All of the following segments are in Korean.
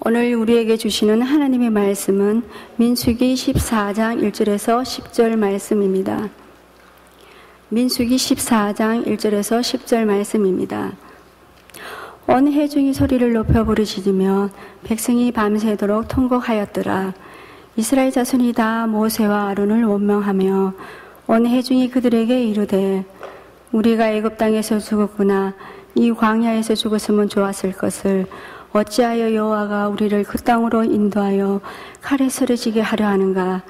오늘 우리에게 주시는 하나님의 말씀은 민수기 14장 1절에서 10절 말씀입니다. 민수기 14장 1절에서 10절 말씀입니다. 온 회중이 소리를 높여 부르짖으며 백성이 밤새도록 통곡하였더라. 이스라엘 자손이 다 모세와 아론을 원망하며 온 회중이 그들에게 이르되 우리가 애굽 땅에서 죽었구나. 이 광야에서 죽었으면 좋았을 것을 어찌하여 여호와가 우리를 그 땅으로 인도하여 칼에 쓰러지게 하려 하는가.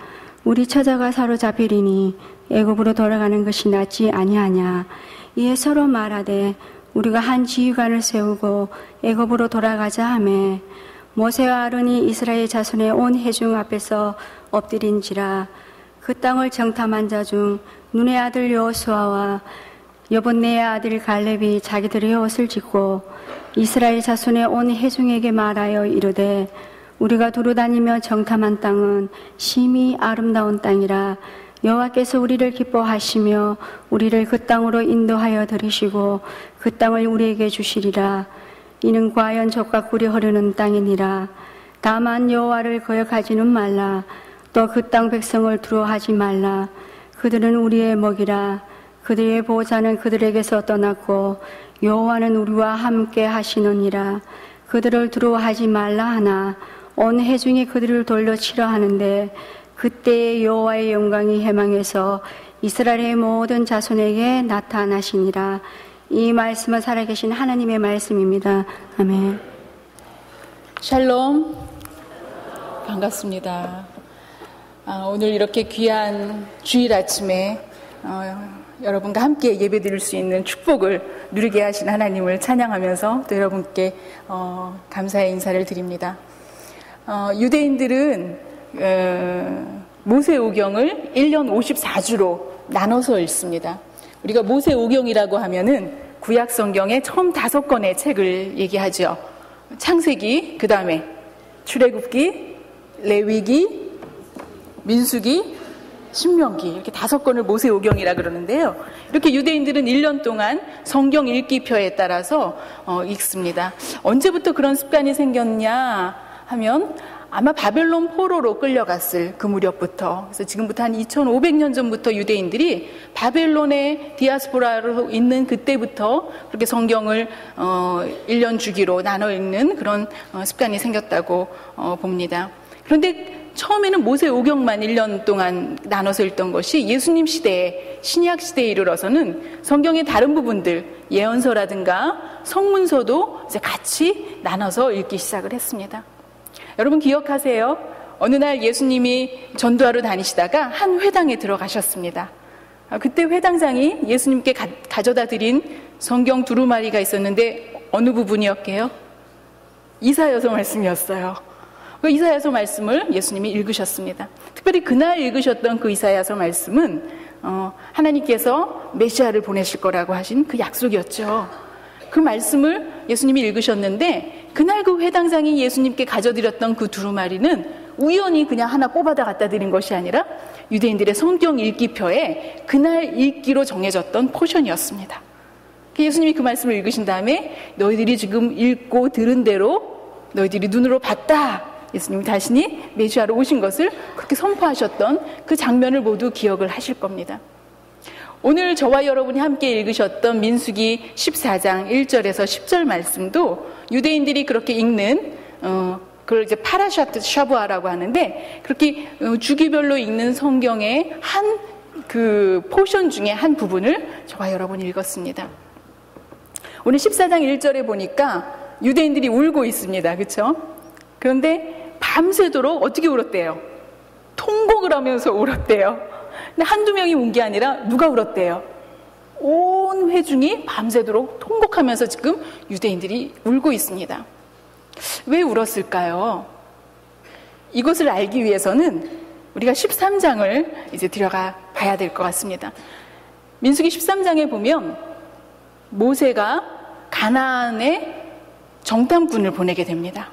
우리 처자가 사로잡히리니 애굽으로 돌아가는 것이 낫지 아니하냐. 이에 서로 말하되 우리가 한 지휘관을 세우고 애굽으로 돌아가자 하매 모세와 아론이 이스라엘 자손의 온 회중 앞에서 엎드린지라. 그 땅을 정탐한 자 중 눈의 아들 여호수아와 여분네의 아들 갈렙이 자기들의 옷을 찢고 이스라엘 자손의 온 회중에게 말하여 이르되 우리가 두루다니며 정탐한 땅은 심히 아름다운 땅이라. 여호와께서 우리를 기뻐하시며 우리를 그 땅으로 인도하여 들으시고 그 땅을 우리에게 주시리라. 이는 과연 젖과 꿀이 흐르는 땅이니라. 다만 여호와를 거역하지는 말라. 또 그 땅 백성을 두려워하지 말라. 그들은 우리의 먹이라. 그들의 보호자는 그들에게서 떠났고 여호와는 우리와 함께 하시느니라. 그들을 두려워하지 말라 하나 온 회중이 그들을 돌려 치려 하는데 그때에 여호와의 영광이 해망해서 이스라엘의 모든 자손에게 나타나시니라. 이 말씀은 살아계신 하나님의 말씀입니다. 아멘. 샬롬, 반갑습니다. 오늘 이렇게 귀한 주일 아침에 여러분과 함께 예배드릴 수 있는 축복을 누리게 하신 하나님을 찬양하면서 또 여러분께 감사의 인사를 드립니다. 유대인들은 모세오경을 1년 54주로 나눠서 읽습니다. 우리가 모세오경이라고 하면은 구약 성경의 처음 5권의 책을 얘기하죠. 창세기, 그 다음에 출애굽기, 레위기, 민수기, 신명기, 이렇게 5권을 모세오경이라 그러는데요. 이렇게 유대인들은 1년 동안 성경 읽기표에 따라서 읽습니다. 언제부터 그런 습관이 생겼냐 하면 아마 바벨론 포로로 끌려갔을 그 무렵부터, 그래서 지금부터 한 2500년 전부터 유대인들이 바벨론의 디아스포라로 있는 그때부터 그렇게 성경을 1년 주기로 나눠 읽는 그런 습관이 생겼다고 봅니다. 그런데 처음에는 모세오경만 1년 동안 나눠서 읽던 것이 예수님 시대에, 신약 시대에 이르러서는 성경의 다른 부분들, 예언서라든가 성문서도 이제 같이 나눠서 읽기 시작을 했습니다. 여러분 기억하세요? 어느 날 예수님이 전도하러 다니시다가 한 회당에 들어가셨습니다. 그때 회당장이 예수님께 가져다 드린 성경 두루마리가 있었는데 어느 부분이었게요? 이사야서 말씀이었어요. 그 이사야서 말씀을 예수님이 읽으셨습니다. 특별히 그날 읽으셨던 그 이사야서 말씀은 하나님께서 메시아를 보내실 거라고 하신 그 약속이었죠. 그 말씀을 예수님이 읽으셨는데 그날 그 회당장이 예수님께 가져드렸던 그 두루마리는 우연히 그냥 하나 뽑아다 갖다 드린 것이 아니라 유대인들의 성경 읽기표에 그날 읽기로 정해졌던 포션이었습니다. 예수님이 그 말씀을 읽으신 다음에 너희들이 지금 읽고 들은 대로 너희들이 눈으로 봤다. 예수님이 다시니 메시아로 오신 것을 그렇게 선포하셨던 그 장면을 모두 기억을 하실 겁니다. 오늘 저와 여러분이 함께 읽으셨던 민수기 14장 1절에서 10절 말씀도 유대인들이 그렇게 읽는 그걸 이제 파라샤트 샤부아라고 하는데 그렇게 주기별로 읽는 성경의 한 그 포션 중에 한 부분을 저와 여러분이 읽었습니다. 오늘 14장 1절에 보니까 유대인들이 울고 있습니다. 그렇죠? 그런데 밤새도록 어떻게 울었대요? 통곡을 하면서 울었대요. 근데 한두 명이 운 게 아니라 누가 울었대요? 온 회중이 밤새도록 통곡하면서 지금 유대인들이 울고 있습니다. 왜 울었을까요? 이것을 알기 위해서는 우리가 13장을 이제 들어가 봐야 될 것 같습니다. 민수기 13장에 보면 모세가 가나안에 정탐꾼을 보내게 됩니다.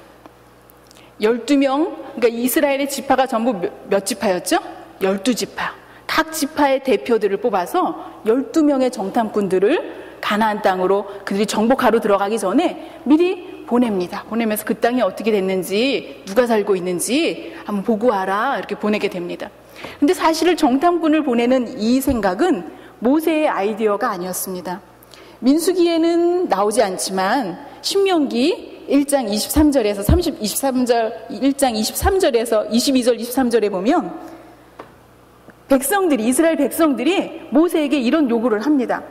12명, 그러니까 이스라엘의 지파가 전부 몇 지파였죠? 12지파. 각 지파의 대표들을 뽑아서 12명의 정탐꾼들을 가나안 땅으로 그들이 정복하러 들어가기 전에 미리 보냅니다. 보내면서 그 땅이 어떻게 됐는지, 누가 살고 있는지 한번 보고 와라, 이렇게 보내게 됩니다. 근데 사실은 정탐꾼을 보내는 이 생각은 모세의 아이디어가 아니었습니다. 민수기에는 나오지 않지만 신명기 1장 23절에서 1장 23절에서 22절 23절에 보면 이스라엘 백성들이 모세에게 이런 요구를 합니다.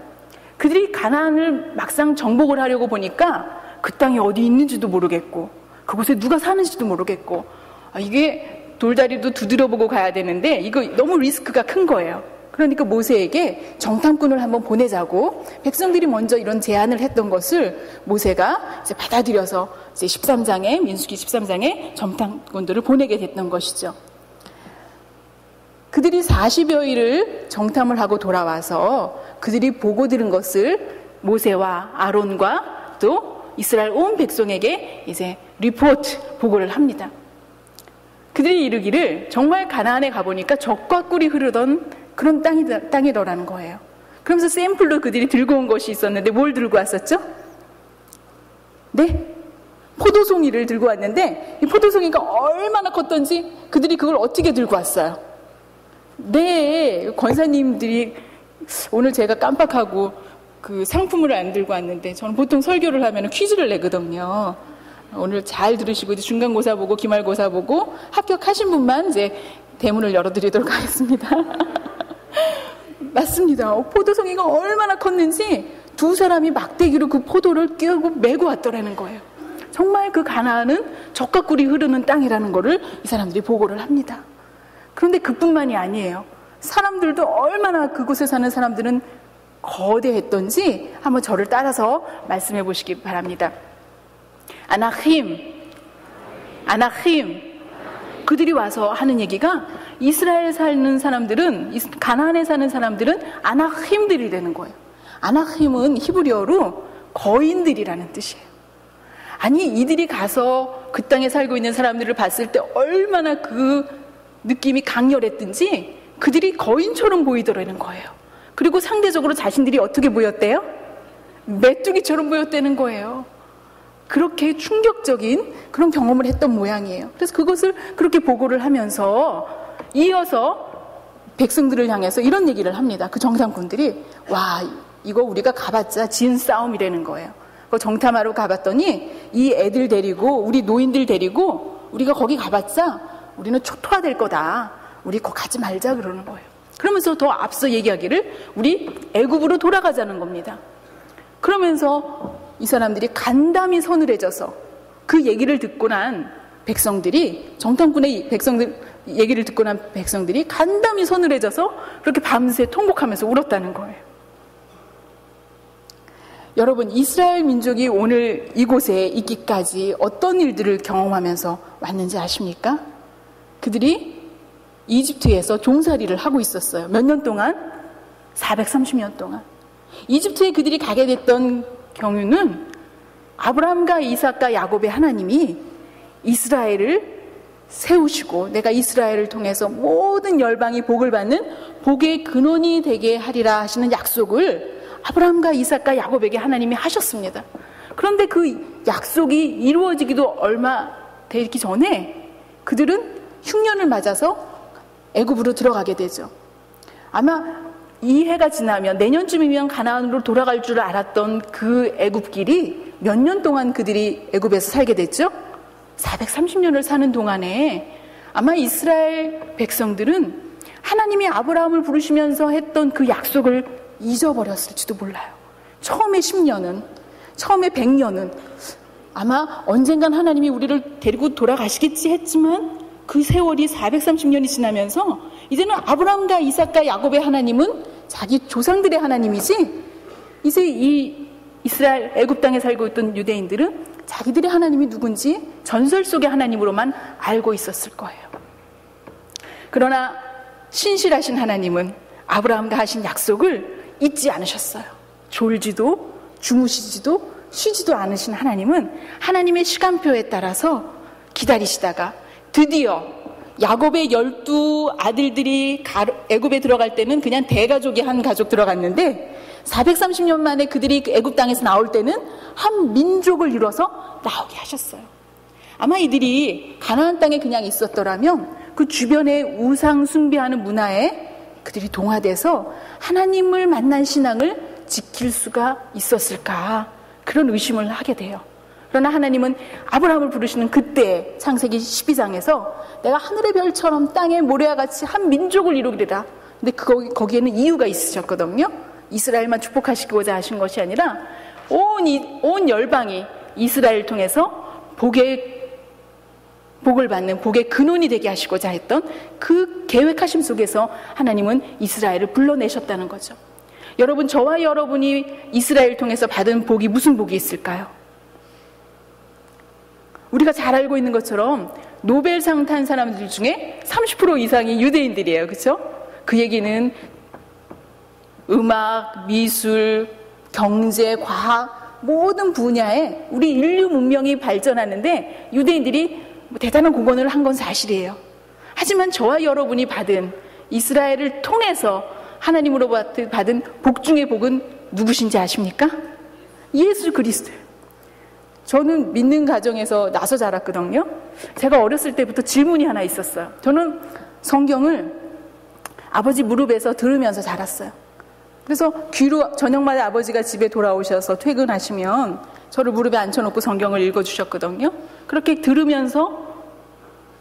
그들이 가나안을 막상 정복을 하려고 보니까 그 땅이 어디 있는지도 모르겠고 그곳에 누가 사는지도 모르겠고 이게 돌다리도 두드려보고 가야 되는데 이거 너무 리스크가 큰 거예요. 그러니까 모세에게 정탐꾼을 한번 보내자고 백성들이 먼저 이런 제안을 했던 것을 모세가 이제 받아들여서 이제 민수기 13장에 정탐꾼들을 보내게 됐던 것이죠. 그들이 40여 일을 정탐을 하고 돌아와서 그들이 보고 들은 것을 모세와 아론과 또 이스라엘 온 백성에게 이제 보고를 합니다. 그들이 이르기를 정말 가나안에 가보니까 젖과 꿀이 흐르던 그런 땅이더라는 거예요. 그러면서 샘플로 그들이 들고 온 것이 있었는데 뭘 들고 왔었죠? 네? 포도송이를 들고 왔는데 이 포도송이가 얼마나 컸던지 그들이 그걸 어떻게 들고 왔어요? 네, 권사님들이 오늘 제가 깜빡하고 그 상품을 안 들고 왔는데 저는 보통 설교를 하면 퀴즈를 내거든요. 오늘 잘 들으시고 중간고사 보고 기말고사 보고 합격하신 분만 이제 대문을 열어드리도록 하겠습니다. 맞습니다. 포도송이가 얼마나 컸는지 두 사람이 막대기로 그 포도를 끼고 메고 왔더라는 거예요. 정말 그 가나안은 젖과 꿀이 흐르는 땅이라는 거를 이 사람들이 보고를 합니다. 그런데 그뿐만이 아니에요. 사람들도 얼마나 그곳에 사는 사람들은 거대했던지 한번 저를 따라서 말씀해 보시기 바랍니다. 아나힘. 그들이 와서 하는 얘기가 이스라엘 사는 사람들은, 가나안에 사는 사람들은 아나힘들이 되는 거예요. 아나힘은 히브리어로 거인들이라는 뜻이에요. 아니, 이들이 가서 그 땅에 살고 있는 사람들을 봤을 때 얼마나 그 느낌이 강렬했든지 그들이 거인처럼 보이더라는 거예요. 그리고 상대적으로 자신들이 어떻게 보였대요? 메뚜기처럼 보였다는 거예요. 그렇게 충격적인 그런 경험을 했던 모양이에요. 그래서 그것을 그렇게 보고를 하면서 이어서 백성들을 향해서 이런 얘기를 합니다. 그 정탐꾼들이 와, 이거 우리가 가봤자 진 싸움이라는 거예요. 그 정탐하러 가봤더니 이 애들 데리고 우리 노인들 데리고 우리가 거기 가봤자 우리는 초토화될 거다. 우리 거기 가지 말자 그러는 거예요. 그러면서 더 앞서 얘기하기를 우리 애굽으로 돌아가자는 겁니다. 그러면서 이 사람들이 간담이 서늘해져서 그 얘기를 듣고 난 백성들이, 정탐꾼의 얘기를 듣고 난 백성들이 간담이 서늘해져서 그렇게 밤새 통곡하면서 울었다는 거예요. 여러분, 이스라엘 민족이 오늘 이곳에 있기까지 어떤 일들을 경험하면서 왔는지 아십니까? 그들이 이집트에서 종살이를 하고 있었어요. 몇 년 동안? 430년 동안. 이집트에 그들이 가게 됐던 경우는 아브라함과 이삭과 야곱의 하나님이 이스라엘을 세우시고 내가 이스라엘을 통해서 모든 열방이 복을 받는 복의 근원이 되게 하리라 하시는 약속을 아브라함과 이삭과 야곱에게 하나님이 하셨습니다. 그런데 그 약속이 이루어지기도 얼마 되기 전에 그들은 흉년을 맞아서 애굽으로 들어가게 되죠. 아마 이 해가 지나면 내년쯤이면 가나안으로 돌아갈 줄 알았던 그 애굽길이 몇 년 동안 그들이 애굽에서 살게 됐죠? 430년을 사는 동안에 아마 이스라엘 백성들은 하나님이 아브라함을 부르시면서 했던 그 약속을 잊어버렸을지도 몰라요. 처음에 10년은, 처음에 100년은 아마 언젠간 하나님이 우리를 데리고 돌아가시겠지 했지만 그 세월이 430년이 지나면서 이제는 아브라함과 이삭과 야곱의 하나님은 자기 조상들의 하나님이지, 이제 이 이스라엘 애굽 땅에 살고 있던 유대인들은 자기들의 하나님이 누군지 전설 속의 하나님으로만 알고 있었을 거예요. 그러나 신실하신 하나님은 아브라함과 하신 약속을 잊지 않으셨어요. 졸지도 주무시지도 쉬지도 않으신 하나님은 하나님의 시간표에 따라서 기다리시다가 드디어 야곱의 12 아들들이 애굽에 들어갈 때는 그냥 대가족이 한 가족 들어갔는데 430년 만에 그들이 애굽 땅에서 나올 때는 한 민족을 이뤄서 나오게 하셨어요. 아마 이들이 가나안 땅에 그냥 있었더라면 그 주변에 우상 숭배하는 문화에 그들이 동화돼서 하나님을 만난 신앙을 지킬 수가 있었을까, 그런 의심을 하게 돼요. 그러나 하나님은 아브라함을 부르시는 그때 창세기 12장에서 내가 하늘의 별처럼 땅의 모래와 같이 한 민족을 이루리라. 근데 거기에는 이유가 있으셨거든요. 이스라엘만 축복하시고자 하신 것이 아니라 온 열방이 이스라엘을 통해서 복을 받는 복의 근원이 되게 하시고자 했던 그 계획하심 속에서 하나님은 이스라엘을 불러내셨다는 거죠. 여러분, 저와 여러분이 이스라엘을 통해서 받은 복이 무슨 복이 있을까요? 우리가 잘 알고 있는 것처럼 노벨상 탄 사람들 중에 30% 이상이 유대인들이에요. 그렇죠? 그 얘기는 음악, 미술, 경제, 과학 모든 분야에 우리 인류 문명이 발전하는데 유대인들이 대단한 공헌을 한 건 사실이에요. 하지만 저와 여러분이 받은, 이스라엘을 통해서 하나님으로 받은 복 중의 복은 누구신지 아십니까? 예수 그리스도예요. 저는 믿는 가정에서 나서 자랐거든요. 제가 어렸을 때부터 질문이 하나 있었어요. 저는 성경을 아버지 무릎에서 들으면서 자랐어요. 그래서 귀로 저녁마다 아버지가 집에 돌아오셔서 퇴근하시면 저를 무릎에 앉혀놓고 성경을 읽어주셨거든요. 그렇게 들으면서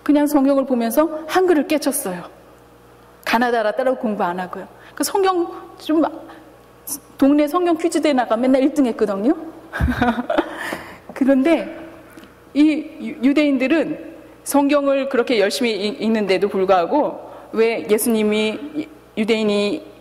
그냥 성경을 보면서 한글을 깨쳤어요. 가나다라 따라 공부 안 하고요. 그 성경 좀 동네 성경 퀴즈대회 나가면 맨날 1등 했거든요. 그런데 이 유대인들은 성경을 그렇게 열심히 읽는데도 불구하고 왜 예수님이 유대인이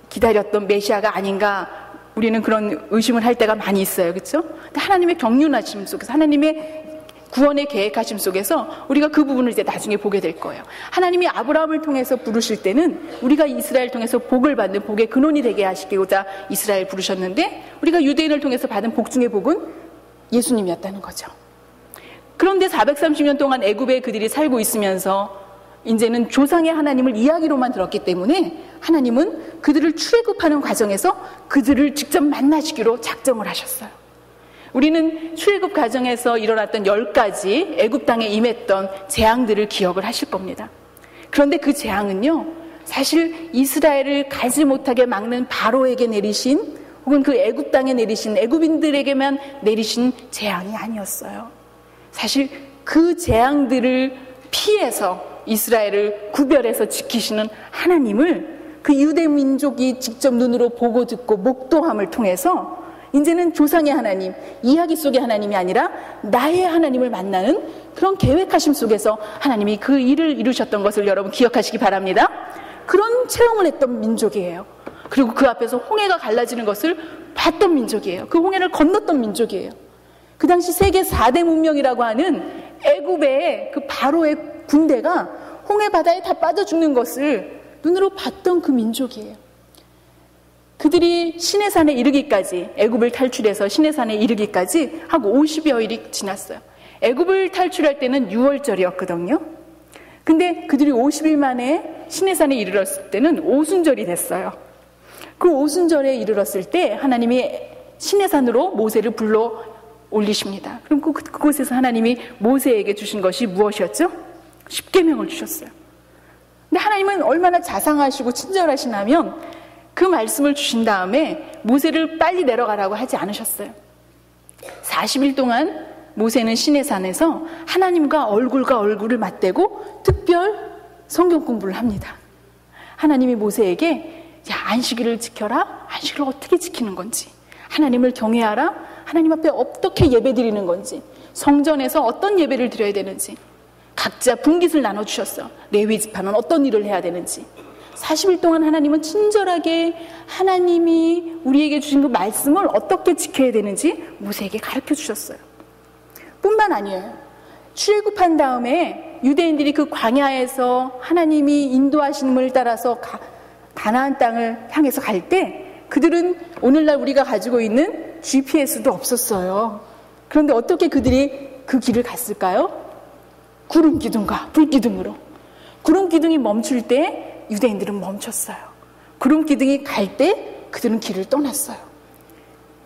기다렸던 메시아가 아닌가, 우리는 그런 의심을 할 때가 많이 있어요. 그렇죠? 근데 하나님의 경륜하심 속에서, 하나님의 구원의 계획하심 속에서 우리가 그 부분을 이제 나중에 보게 될 거예요. 하나님이 아브라함을 통해서 부르실 때는 우리가 이스라엘 통해서 복을 받는 복의 근원이 되게 하시고자 이스라엘 부르셨는데, 우리가 유대인을 통해서 받은 복 중의 복은 예수님이었다는 거죠. 그런데 430년 동안 애굽에 그들이 살고 있으면서 이제는 조상의 하나님을 이야기로만 들었기 때문에 하나님은 그들을 출애굽하는 과정에서 그들을 직접 만나시기로 작정을 하셨어요. 우리는 출애굽 과정에서 일어났던 10가지 애굽 땅에 임했던 재앙들을 기억을 하실 겁니다. 그런데 그 재앙은요, 사실 이스라엘을 가지 못하게 막는 바로에게 내리신, 혹은 그 애굽 땅에 내리신, 애굽인들에게만 내리신 재앙이 아니었어요. 사실 그 재앙들을 피해서 이스라엘을 구별해서 지키시는 하나님을 그 유대 민족이 직접 눈으로 보고 듣고 목도함을 통해서 이제는 조상의 하나님, 이야기 속의 하나님이 아니라 나의 하나님을 만나는 그런 계획하심 속에서 하나님이 그 일을 이루셨던 것을 여러분 기억하시기 바랍니다. 그런 체험을 했던 민족이에요. 그리고 그 앞에서 홍해가 갈라지는 것을 봤던 민족이에요. 그 홍해를 건넜던 민족이에요. 그 당시 세계 4대 문명이라고 하는 애굽의 그 바로의 군대가 홍해 바다에 다 빠져 죽는 것을 눈으로 봤던 그 민족이에요. 그들이 시내산에 이르기까지, 애굽을 탈출해서 시내산에 이르기까지 하고 50여일이 지났어요. 애굽을 탈출할 때는 6월절이었거든요. 근데 그들이 50일 만에 시내산에 이르렀을 때는 오순절이 됐어요. 그 오순절에 이르렀을 때 하나님이 시내산으로 모세를 불러 올리십니다. 그럼 그곳에서 하나님이 모세에게 주신 것이 무엇이었죠? 십계명을 주셨어요. 근데 하나님은 얼마나 자상하시고 친절하시냐면 그 말씀을 주신 다음에 모세를 빨리 내려가라고 하지 않으셨어요. 40일 동안 모세는 시내산에서 하나님과 얼굴과 얼굴을 맞대고 특별 성경 공부를 합니다. 하나님이 모세에게 안식일을 지켜라. 안식일을 어떻게 지키는 건지, 하나님을 경외하라. 하나님 앞에 어떻게 예배드리는 건지, 성전에서 어떤 예배를 드려야 되는지 각자 분깃을 나눠주셨어요. 레위 지파는 어떤 일을 해야 되는지. 40일 동안 하나님은 친절하게 하나님이 우리에게 주신 그 말씀을 어떻게 지켜야 되는지 모세에게 가르쳐 주셨어요. 뿐만 아니에요. 출애굽한 다음에 유대인들이 그 광야에서 하나님이 인도하심을 따라서 가나안 땅을 향해서 갈 때 그들은 오늘날 우리가 가지고 있는 GPS도 없었어요. 그런데 어떻게 그들이 그 길을 갔을까요? 구름 기둥과 불 기둥으로. 구름 기둥이 멈출 때 유대인들은 멈췄어요. 구름 기둥이 갈 때 그들은 길을 떠났어요.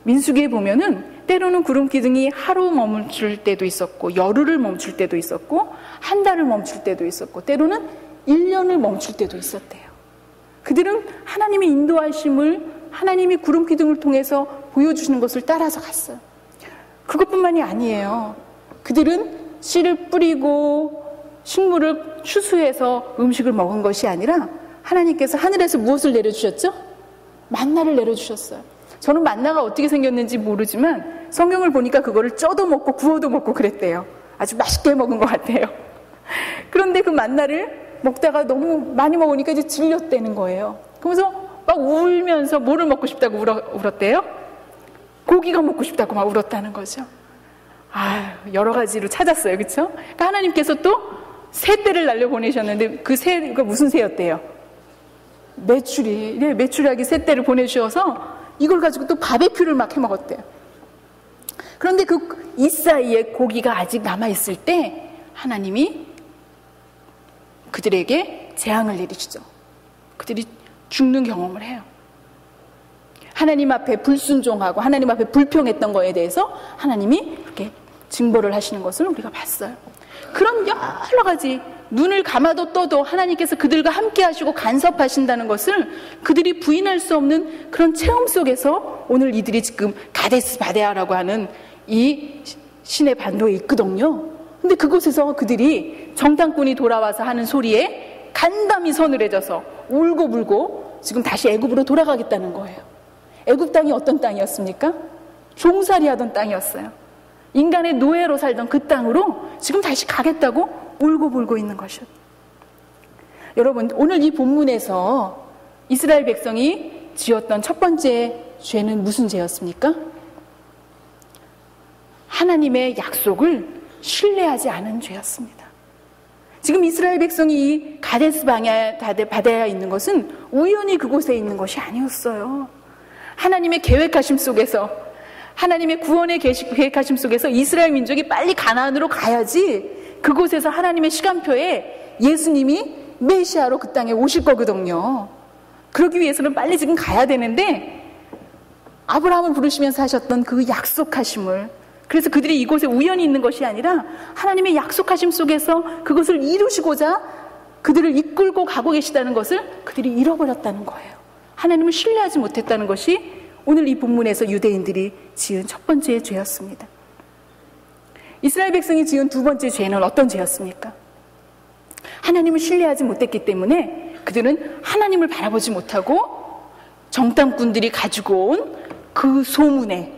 민수기에 보면은 때로는 구름 기둥이 하루 멈출 때도 있었고, 열흘을 멈출 때도 있었고, 한 달을 멈출 때도 있었고, 때로는 1년을 멈출 때도 있었대요. 그들은 하나님의 인도하심을 하나님이 구름 기둥을 통해서 보여주시는 것을 따라서 갔어요. 그것뿐만이 아니에요. 그들은 씨를 뿌리고 식물을 추수해서 음식을 먹은 것이 아니라 하나님께서 하늘에서 무엇을 내려주셨죠? 만나를 내려주셨어요. 저는 만나가 어떻게 생겼는지 모르지만 성경을 보니까 그거를 쪄도 먹고 구워도 먹고 그랬대요. 아주 맛있게 먹은 것 같아요. 그런데 그 만나를 먹다가 너무 많이 먹으니까 이제 질렸다는 거예요. 그러면서 막 울면서 뭐를 먹고 싶다고 울었대요? 고기가 먹고 싶다고 막 울었다는 거죠. 여러 가지로 찾았어요. 그렇죠? 그러니까 하나님께서 또 새떼를 날려보내셨는데 그 새가 무슨 새였대요? 메추리. 네, 메추리하게 새떼를 보내주셔서 이걸 가지고 또 바베큐를 막 해먹었대요. 그런데 이 사이에 고기가 아직 남아있을 때 하나님이 그들에게 재앙을 내리시죠. 그들이 죽는 경험을 해요. 하나님 앞에 불순종하고 하나님 앞에 불평했던 거에 대해서 하나님이 그렇게 징벌을 하시는 것을 우리가 봤어요. 그런 여러 가지 눈을 감아도 떠도 하나님께서 그들과 함께 하시고 간섭하신다는 것을 그들이 부인할 수 없는 그런 체험 속에서 오늘 이들이 지금 가데스 바네아라고 하는 이 시내 반도에 있거든요. 근데 그곳에서 그들이 정탐꾼이 돌아와서 하는 소리에 간담이 서늘해져서 울고불고 지금 다시 애굽으로 돌아가겠다는 거예요. 애굽 땅이 어떤 땅이었습니까? 종살이 하던 땅이었어요. 인간의 노예로 살던 그 땅으로 지금 다시 가겠다고 울고불고 있는 것이요. 여러분, 오늘 이 본문에서 이스라엘 백성이 지었던 첫 번째 죄는 무슨 죄였습니까? 하나님의 약속을 신뢰하지 않은 죄였습니다. 지금 이스라엘 백성이 이 가데스 바네아에 있는 것은 우연히 그곳에 있는 것이 아니었어요. 하나님의 계획하심 속에서, 하나님의 구원의 계획하심 속에서 이스라엘 민족이 빨리 가나안으로 가야지 그곳에서 하나님의 시간표에 예수님이 메시아로 그 땅에 오실 거거든요. 그러기 위해서는 빨리 지금 가야 되는데 아브라함을 부르시면서 하셨던 그 약속하심을, 그래서 그들이 이곳에 우연히 있는 것이 아니라 하나님의 약속하심 속에서 그것을 이루시고자 그들을 이끌고 가고 계시다는 것을 그들이 잃어버렸다는 거예요. 하나님을 신뢰하지 못했다는 것이 오늘 이 본문에서 유대인들이 지은 첫 번째 죄였습니다. 이스라엘 백성이 지은 두 번째 죄는 어떤 죄였습니까? 하나님을 신뢰하지 못했기 때문에 그들은 하나님을 바라보지 못하고 정탐꾼들이 가지고 온 그 소문에,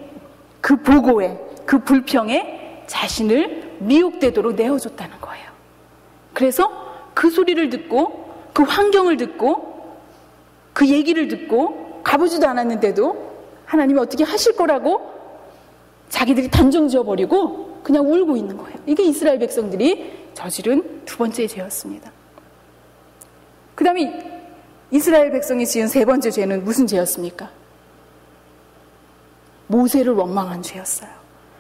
그 보고에, 그 불평에 자신을 미혹되도록 내어줬다는 거예요. 그래서 그 소리를 듣고 그 환경을 듣고 그 얘기를 듣고 가보지도 않았는데도 하나님이 어떻게 하실 거라고 자기들이 단정 지어버리고 그냥 울고 있는 거예요. 이게 이스라엘 백성들이 저지른 두 번째 죄였습니다. 그 다음에 이스라엘 백성이 지은 세 번째 죄는 무슨 죄였습니까? 모세를 원망한 죄였어요.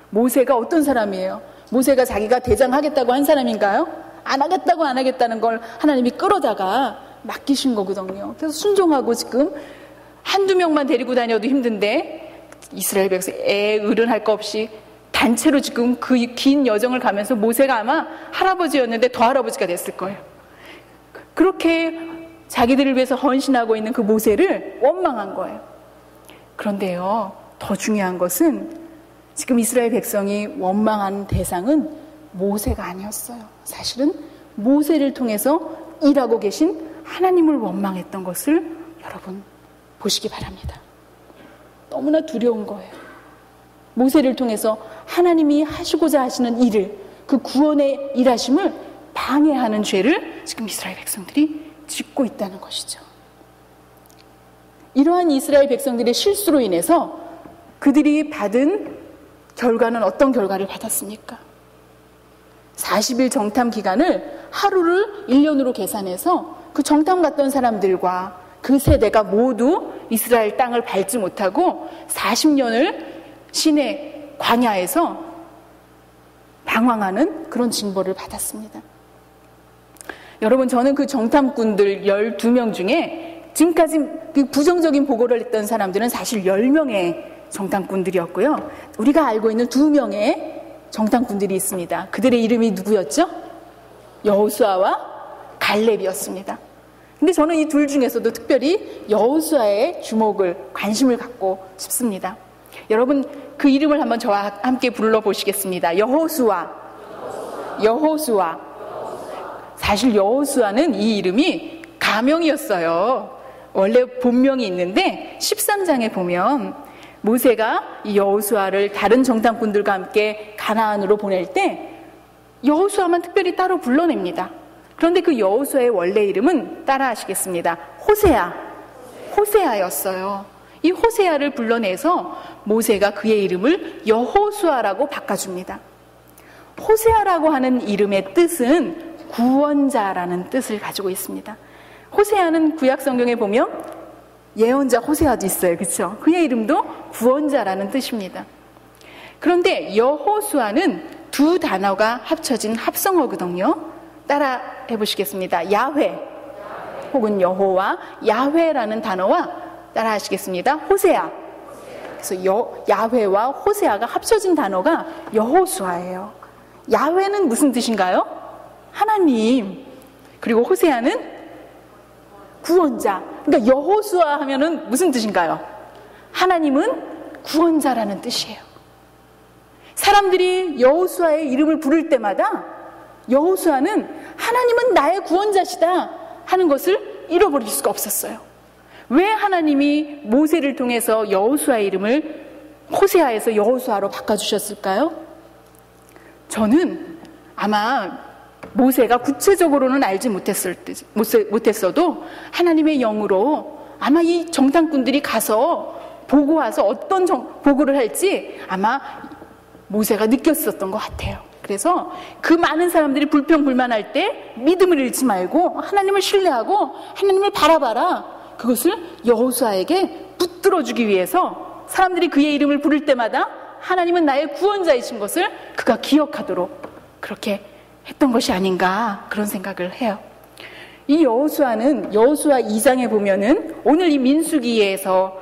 모세가 어떤 사람이에요? 모세가 자기가 대장하겠다고 한 사람인가요? 안 하겠다는 걸 하나님이 끌어다가 맡기신 거거든요. 그래서 순종하고 지금 한두 명만 데리고 다녀도 힘든데 이스라엘 백성 어른할 거 없이 단체로 지금 그 긴 여정을 가면서 모세가 아마 할아버지였는데 더 할아버지가 됐을 거예요. 그렇게 자기들을 위해서 헌신하고 있는 그 모세를 원망한 거예요. 그런데요, 더 중요한 것은 지금 이스라엘 백성이 원망한 대상은 모세가 아니었어요. 사실은 모세를 통해서 일하고 계신 하나님을 원망했던 것을 여러분 보시기 바랍니다. 너무나 두려운 거예요. 모세를 통해서 하나님이 하시고자 하시는 일을, 그 구원의 일하심을 방해하는 죄를 지금 이스라엘 백성들이 짓고 있다는 것이죠. 이러한 이스라엘 백성들의 실수로 인해서 그들이 받은 결과는 어떤 결과를 받았습니까? 40일 정탐 기간을 하루를 1년으로 계산해서 그 정탐 갔던 사람들과 그 세대가 모두 이스라엘 땅을 밟지 못하고 40년을 시내 광야에서 방황하는 그런 징벌을 받았습니다. 여러분, 저는 그 정탐꾼들 12명 중에 지금까지 그 부정적인 보고를 했던 사람들은 사실 10명의 정탐꾼들이었고요. 우리가 알고 있는 2명의 정탐꾼들이 있습니다. 그들의 이름이 누구였죠? 여호수아와 갈렙이었습니다. 근데 저는 이 둘 중에서도 특별히 여호수아의 관심을 갖고 싶습니다. 여러분 그 이름을 한번 저와 함께 불러보시겠습니다. 여호수아. 사실 여호수아는 이 이름이 가명이었어요. 원래 본명이 있는데 13장에 보면 모세가 이 여호수아를 다른 정탐꾼들과 함께 가나안으로 보낼 때 여호수아만 특별히 따로 불러냅니다. 그런데 그 여호수아의 원래 이름은 따라 하시겠습니다. 호세아였어요. 이 호세아를 불러내서 모세가 그의 이름을 여호수아라고 바꿔줍니다. 호세아라고 하는 이름의 뜻은 구원자라는 뜻을 가지고 있습니다. 호세아는 구약 성경에 보면 예언자 호세아도 있어요. 그렇죠? 그의 이름도 구원자라는 뜻입니다. 그런데 여호수아는 두 단어가 합쳐진 합성어거든요. 따라 해보시겠습니다. 야훼 혹은 여호와, 야훼라는 단어와 따라 하시겠습니다. 호세아. 그래서 야훼와 호세아가 합쳐진 단어가 여호수아예요. 야훼는 무슨 뜻인가요? 하나님. 그리고 호세아는 구원자. 그러니까 여호수아 하면은 무슨 뜻인가요? 하나님은 구원자라는 뜻이에요. 사람들이 여호수아의 이름을 부를 때마다 여호수아는 하나님은 나의 구원자시다 하는 것을 잃어버릴 수가 없었어요. 왜 하나님이 모세를 통해서 여호수아의 이름을 호세아에서 여호수아로 바꿔주셨을까요? 저는 아마 모세가 구체적으로는 알지 못했어도 하나님의 영으로 아마 이 정탐꾼들이 가서 보고 와서 어떤 보고를 할지 아마 모세가 느꼈었던 것 같아요. 그래서 그 많은 사람들이 불평불만할 때 믿음을 잃지 말고 하나님을 신뢰하고 하나님을 바라봐라. 그것을 여호수아에게 붙들어주기 위해서 사람들이 그의 이름을 부를 때마다 하나님은 나의 구원자이신 것을 그가 기억하도록 그렇게 했던 것이 아닌가 그런 생각을 해요. 이 여호수아는 여호수아 2장에 보면은 오늘 이 민수기에서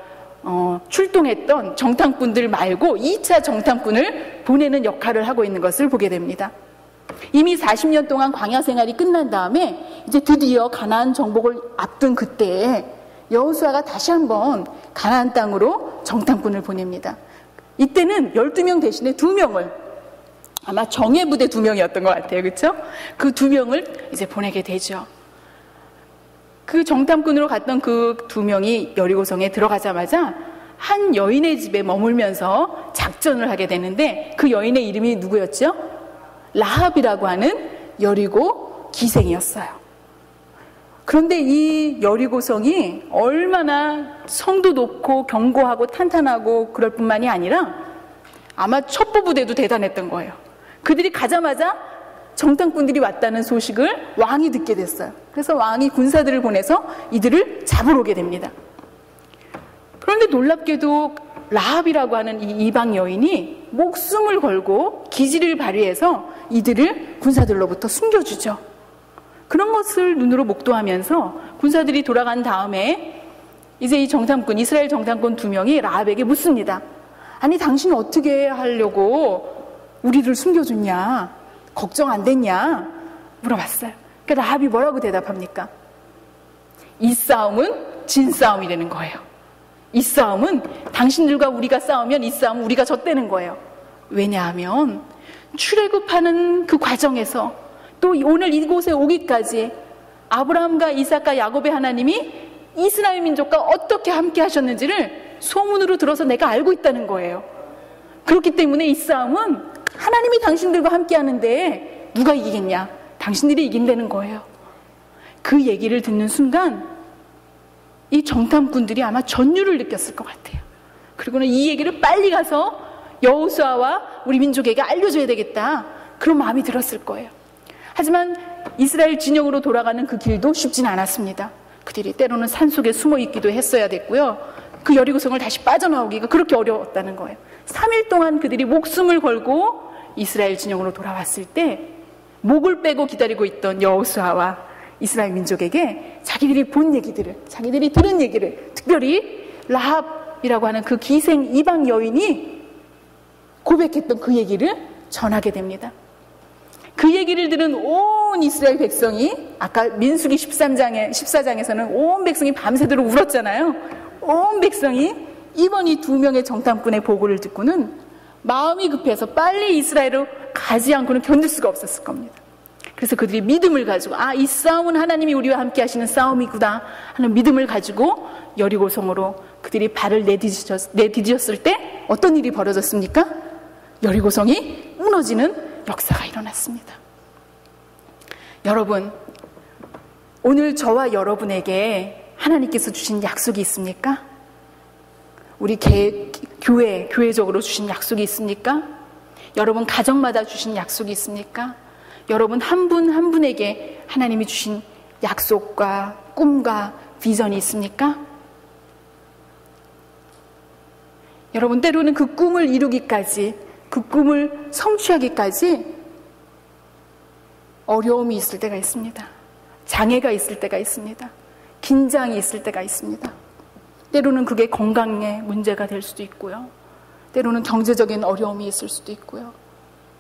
출동했던 정탐꾼들 말고 2차 정탐꾼을 보내는 역할을 하고 있는 것을 보게 됩니다. 이미 40년 동안 광야 생활이 끝난 다음에 이제 드디어 가나안 정복을 앞둔 그때에 여호수아가 다시 한번 가나안 땅으로 정탐꾼을 보냅니다. 이때는 12명 대신에 2명을 아마 정예부대 2명이었던 것 같아요. 그렇죠? 그 2명을 이제 보내게 되죠. 그 정탐꾼으로 갔던 그 2명이 여리고성에 들어가자마자 한 여인의 집에 머물면서 작전을 하게 되는데 그 여인의 이름이 누구였죠? 라합이라고 하는 여리고 기생이었어요. 그런데 이 여리고성이 얼마나 성도 높고 견고하고 탄탄하고 그럴 뿐만이 아니라 아마 첩보부대도 대단했던 거예요. 그들이 가자마자 정탐꾼들이 왔다는 소식을 왕이 듣게 됐어요. 그래서 왕이 군사들을 보내서 이들을 잡으러 오게 됩니다. 그런데 놀랍게도 라합이라고 하는 이 이방 여인이 목숨을 걸고 기지를 발휘해서 이들을 군사들로부터 숨겨주죠. 그런 것을 눈으로 목도하면서 군사들이 돌아간 다음에 이제 이 정탐꾼, 이스라엘 정탐꾼 2명이 라합에게 묻습니다. 아니 당신은 어떻게 하려고 우리를 숨겨줬냐? 걱정 안 됐냐? 물어봤어요. 그러니까 라합이 뭐라고 대답합니까? 이 싸움은 진 싸움이라는 거예요. 이 싸움은 당신들과 우리가 싸우면 이 싸움은 우리가 졌다는 거예요. 왜냐하면 출애굽하는 그 과정에서 또 오늘 이곳에 오기까지 아브라함과 이삭과 야곱의 하나님이 이스라엘 민족과 어떻게 함께 하셨는지를 소문으로 들어서 내가 알고 있다는 거예요. 그렇기 때문에 이 싸움은 하나님이 당신들과 함께 하는데 누가 이기겠냐? 당신들이 이긴다는 거예요. 그 얘기를 듣는 순간 이 정탐꾼들이 아마 전율을 느꼈을 것 같아요. 그리고는 이 얘기를 빨리 가서 여호수아와 우리 민족에게 알려줘야 되겠다. 그런 마음이 들었을 거예요. 하지만 이스라엘 진영으로 돌아가는 그 길도 쉽진 않았습니다. 그들이 때로는 산속에 숨어 있기도 했어야 됐고요. 그 여리고성을 다시 빠져나오기가 그렇게 어려웠다는 거예요. 3일 동안 그들이 목숨을 걸고 이스라엘 진영으로 돌아왔을 때 목을 빼고 기다리고 있던 여호수아와 이스라엘 민족에게 자기들이 본 얘기들을, 자기들이 들은 얘기를, 특별히 라합이라고 하는 그 기생 이방 여인이 고백했던 그 얘기를 전하게 됩니다. 그 얘기를 들은 온 이스라엘 백성이, 아까 민수기 14장에서는 온 백성이 밤새도록 울었잖아요. 온 백성이 이번 이 두 명의 정탐꾼의 보고를 듣고는 마음이 급해서 빨리 이스라엘로 가지 않고는 견딜 수가 없었을 겁니다. 그래서 그들이 믿음을 가지고, 이 싸움은 하나님이 우리와 함께 하시는 싸움이구나 하는 믿음을 가지고 여리고성으로 그들이 발을 내디뎠을 때 어떤 일이 벌어졌습니까? 여리고성이 무너지는 역사가 일어났습니다. 여러분, 오늘 저와 여러분에게 하나님께서 주신 약속이 있습니까? 우리 교회적으로 주신 약속이 있습니까? 여러분 가정마다 주신 약속이 있습니까? 여러분 한 분 한 분에게 하나님이 주신 약속과 꿈과 비전이 있습니까? 여러분 때로는 그 꿈을 이루기까지, 그 꿈을 성취하기까지 어려움이 있을 때가 있습니다. 장애가 있을 때가 있습니다. 긴장이 있을 때가 있습니다. 때로는 그게 건강에 문제가 될 수도 있고요. 때로는 경제적인 어려움이 있을 수도 있고요.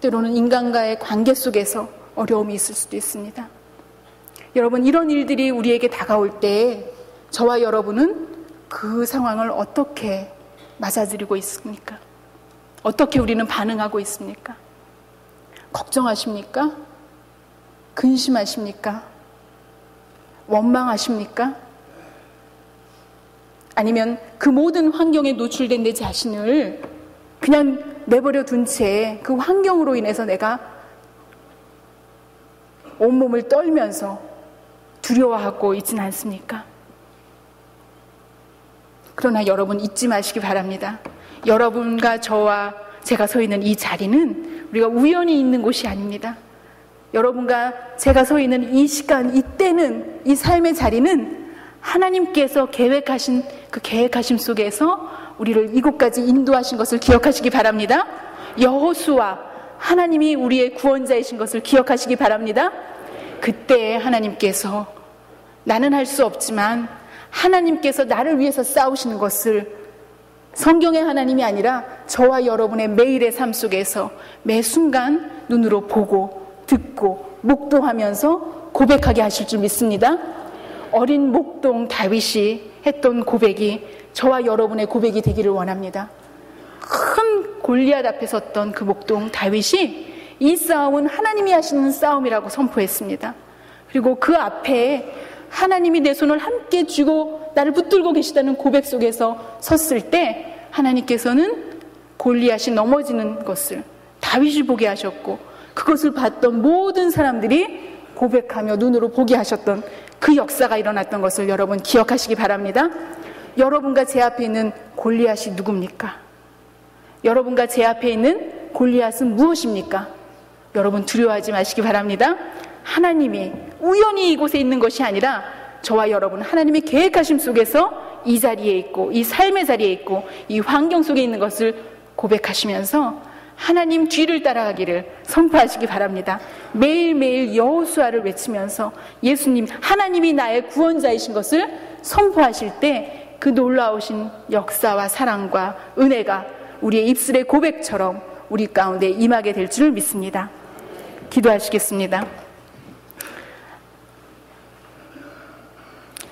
때로는 인간과의 관계 속에서 어려움이 있을 수도 있습니다. 여러분, 이런 일들이 우리에게 다가올 때 저와 여러분은 그 상황을 어떻게 맞아들이고 있습니까? 어떻게 우리는 반응하고 있습니까? 걱정하십니까? 근심하십니까? 원망하십니까? 아니면 그 모든 환경에 노출된 내 자신을 그냥 내버려 둔 채 그 환경으로 인해서 내가 온몸을 떨면서 두려워하고 있지는 않습니까? 그러나 여러분 잊지 마시기 바랍니다. 여러분과 저와 제가 서 있는 이 자리는 우리가 우연히 있는 곳이 아닙니다. 여러분과 제가 서 있는 이 시간, 이때는, 이 삶의 자리는 하나님께서 계획하신 그 계획하심 속에서 우리를 이곳까지 인도하신 것을 기억하시기 바랍니다. 여호수아, 하나님이 우리의 구원자이신 것을 기억하시기 바랍니다. 그때 하나님께서 나는 할 수 없지만 하나님께서 나를 위해서 싸우시는 것을 성경의 하나님이 아니라 저와 여러분의 매일의 삶 속에서 매 순간 눈으로 보고 듣고 목도하면서 고백하게 하실 줄 믿습니다. 어린 목동 다윗이 했던 고백이 저와 여러분의 고백이 되기를 원합니다. 큰 골리앗 앞에 섰던 그 목동 다윗이 이 싸움은 하나님이 하시는 싸움이라고 선포했습니다. 그리고 그 앞에 하나님이 내 손을 함께 쥐고 나를 붙들고 계시다는 고백 속에서 섰을 때 하나님께서는 골리앗이 넘어지는 것을 다윗이 보게 하셨고, 그것을 봤던 모든 사람들이 고백하며 눈으로 보게 하셨던 그 역사가 일어났던 것을 여러분 기억하시기 바랍니다. 여러분과 제 앞에 있는 골리앗이 누굽니까? 여러분과 제 앞에 있는 골리앗은 무엇입니까? 여러분 두려워하지 마시기 바랍니다. 하나님이 우연히 이곳에 있는 것이 아니라 저와 여러분 하나님의 계획하심 속에서 이 자리에 있고, 이 삶의 자리에 있고, 이 환경 속에 있는 것을 고백하시면서 하나님 뒤를 따라가기를 선포하시기 바랍니다. 매일매일 여호수아를 외치면서 예수님, 하나님이 나의 구원자이신 것을 선포하실 때 그 놀라우신 역사와 사랑과 은혜가 우리의 입술의 고백처럼 우리 가운데 임하게 될 줄 믿습니다. 기도하시겠습니다.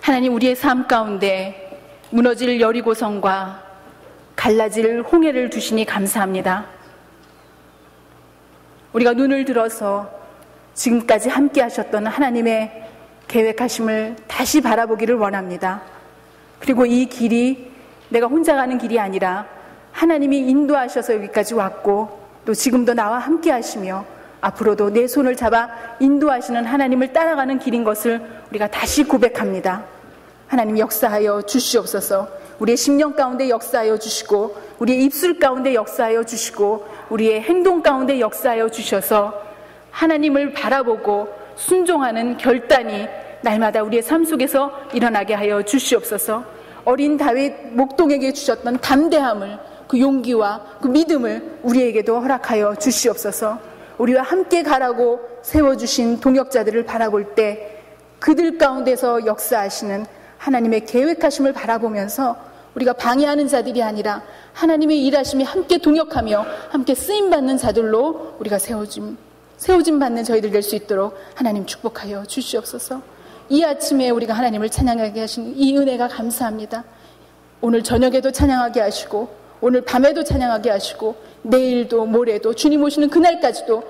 하나님, 우리의 삶 가운데 무너질 여리고성과 갈라질 홍해를 두시니 감사합니다. 우리가 눈을 들어서 지금까지 함께 하셨던 하나님의 계획하심을 다시 바라보기를 원합니다. 그리고 이 길이 내가 혼자 가는 길이 아니라 하나님이 인도하셔서 여기까지 왔고, 또 지금도 나와 함께 하시며 앞으로도 내 손을 잡아 인도하시는 하나님을 따라가는 길인 것을 우리가 다시 고백합니다. 하나님 역사하여 주시옵소서. 우리의 심령 가운데 역사하여 주시고, 우리의 입술 가운데 역사하여 주시고, 우리의 행동 가운데 역사하여 주셔서 하나님을 바라보고 순종하는 결단이 날마다 우리의 삶 속에서 일어나게 하여 주시옵소서. 어린 다윗 목동에게 주셨던 담대함을, 그 용기와 그 믿음을 우리에게도 허락하여 주시옵소서. 우리와 함께 가라고 세워주신 동역자들을 바라볼 때 그들 가운데서 역사하시는 하나님의 계획하심을 바라보면서 우리가 방해하는 자들이 아니라 하나님의 일하심이 함께 동역하며 함께 쓰임받는 자들로 우리가 세워짐 받는 저희들 될 수 있도록 하나님 축복하여 주시옵소서. 이 아침에 우리가 하나님을 찬양하게 하신 이 은혜가 감사합니다. 오늘 저녁에도 찬양하게 하시고 오늘 밤에도 찬양하게 하시고 내일도 모레도 주님 오시는 그날까지도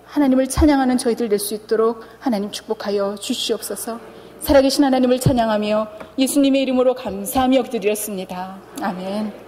하나님을 찬양하는 저희들 될 수 있도록 하나님 축복하여 주시옵소서. 살아계신 하나님을 찬양하며 예수님의 이름으로 감사하며 기도드렸습니다. 아멘.